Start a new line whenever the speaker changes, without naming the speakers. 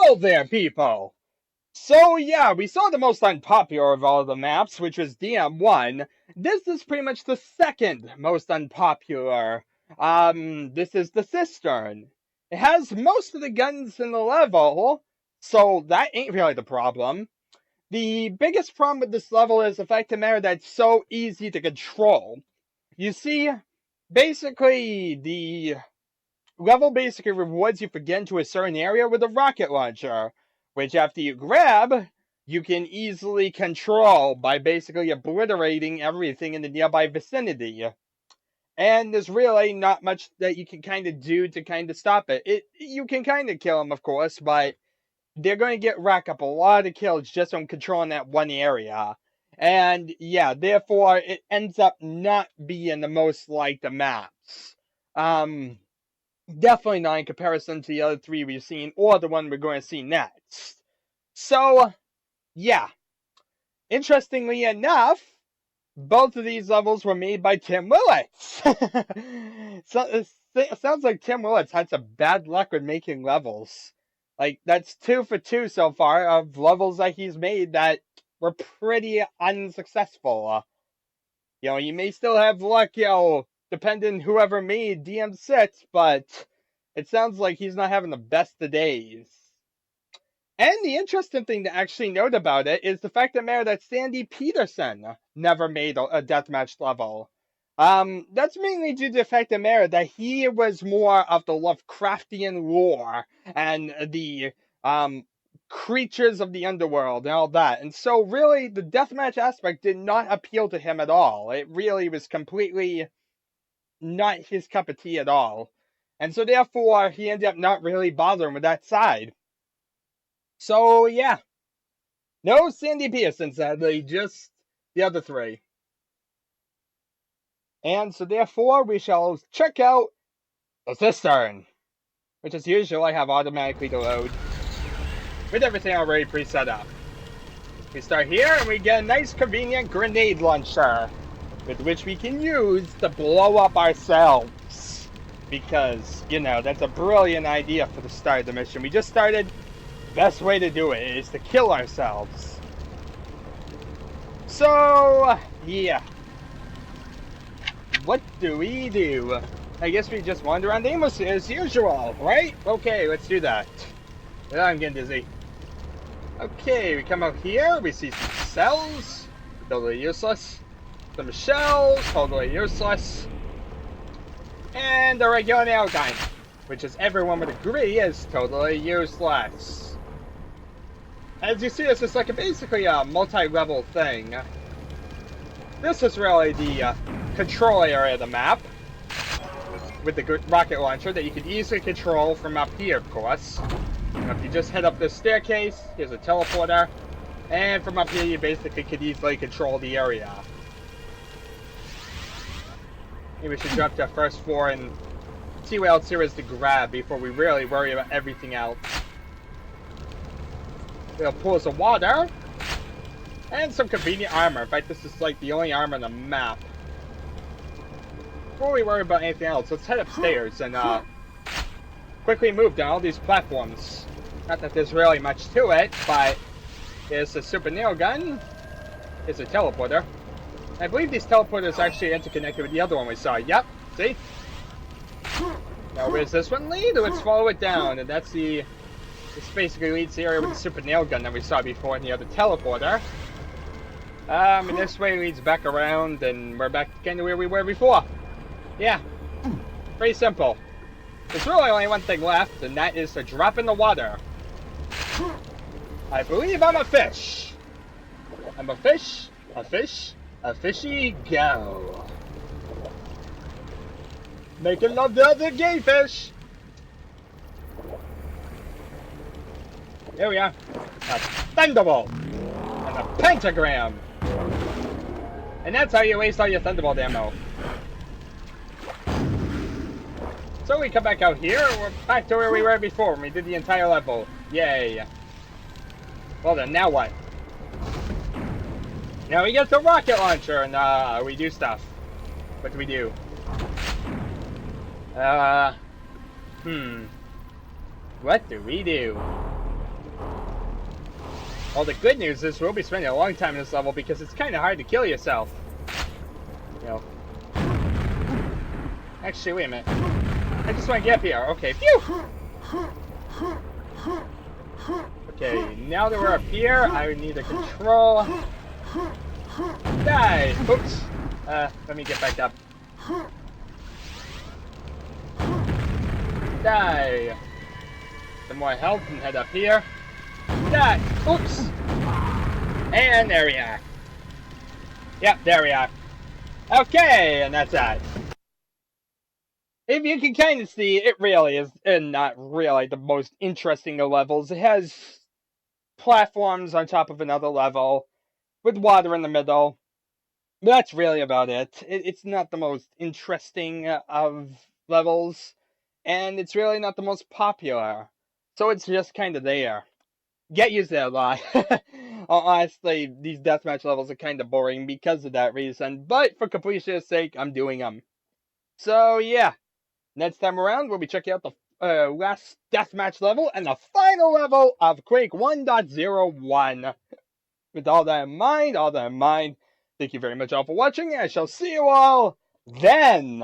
Hello there, people! So yeah, we saw the most unpopular of all the maps, which was DM1. This is pretty much the second most unpopular. This is the Cistern. It has most of the guns in the level, so that ain't really the problem. The biggest problem with this level is the fact of the matter that it's so easy to control. You see, basically, the level basically rewards you for getting to a certain area with a rocket launcher, which after you grab, you can easily control by basically obliterating everything in the nearby vicinity. And there's really not much that you can kind of do to kind of stop it. You can kind of kill them, of course, but they're going to rack up a lot of kills just on controlling that one area. And yeah, therefore, it ends up not being the most liked of maps. Definitely not in comparison to the other three we've seen, or the one we're going to see next. So, yeah. Interestingly enough, both of these levels were made by Tim Willits. So, it sounds like Tim Willits had some bad luck with making levels. Like, that's 2 for 2 so far of levels that he's made that were pretty unsuccessful. You may still have luck, depending whoever made DM6, but it sounds like he's not having the best of days. And the interesting thing to actually note about it is the fact of the matter that Sandy Peterson never made a deathmatch level. That's mainly due to the fact of the matter that he was more of the Lovecraftian lore and the creatures of the underworld and all that. And so really the deathmatch aspect did not appeal to him at all. It really was completely not his cup of tea at all. And so therefore he ended up not really bothering with that side. So yeah. No Sandy Pearson, sadly, just the other three. And so therefore we shall check out the Cistern, which as usual I have automatically to load, with everything already pre-set up. We start here and we get a nice convenient grenade launcher, with which we can use to blow up ourselves. Because, that's a brilliant idea for the start of the mission. We just started. Best way to do it is to kill ourselves. So, yeah. What do we do? I guess we just wander around aimlessly as usual, right? Okay, let's do that. I'm getting dizzy. Okay, we come out here, we see some cells, totally useless. Some shells, totally useless. And the regular nail gun, which as everyone would agree is totally useless. As you see, this is basically a multi-level thing. This is really the control area of the map, with the rocket launcher that you can easily control from up here, of course. If you just head up this staircase, here's a teleporter, and from up here you basically could easily control the area. Maybe we should drop to our first floor and see what else there is to grab before we really worry about everything else. We'll pull some water, and some convenient armor. In fact, this is the only armor on the map. Before we worry about anything else, let's head upstairs and quickly move down all these platforms. Not that there's really much to it, but there's a super nail gun, there's a teleporter. I believe these teleporters are actually interconnected with the other one we saw. Yep, see? Now where's this one lead? Let's follow it down, and this basically leads the area with the super nail gun that we saw before in the other teleporter. And this way leads back around, and we're back kind of where we were before. Yeah, pretty simple. There's really only one thing left, and that is to drop in the water. I believe I'm a fish. I'm a fish, a fishy go. Making love to other gay fish. Here we are. A thunderbolt and a pentagram. And that's how you waste all your thunderbolt ammo. So we come back out here, we're back to where we were before when we did the entire level. Yay. Well then, now what? Now we get the rocket launcher and we do stuff. What do we do? What do we do? Well, the good news is we'll be spending a long time in this level because it's kind of hard to kill yourself. You know. Actually, wait a minute. I just want to get up here. Okay, phew! Okay, now that we're up here, I need to control. Die! Oops. Let me get back up. Die! Some more health and head up here. Die! Oops! And there we are. Yep, there we are. Okay, and that's that. If you can kind of see, it really is not really the most interesting of levels. It has platforms on top of another level with water in the middle. But that's really about it. It's not the most interesting of levels, and it's really not the most popular. So it's just kind of there. Get used to that a lot. Honestly, these deathmatch levels are kind of boring because of that reason, but for completion's sake, I'm doing them. So yeah, next time around, we'll be checking out the last deathmatch level and the final level of Quake 1.01. With all that in mind, thank you very much all for watching, and I shall see you all then.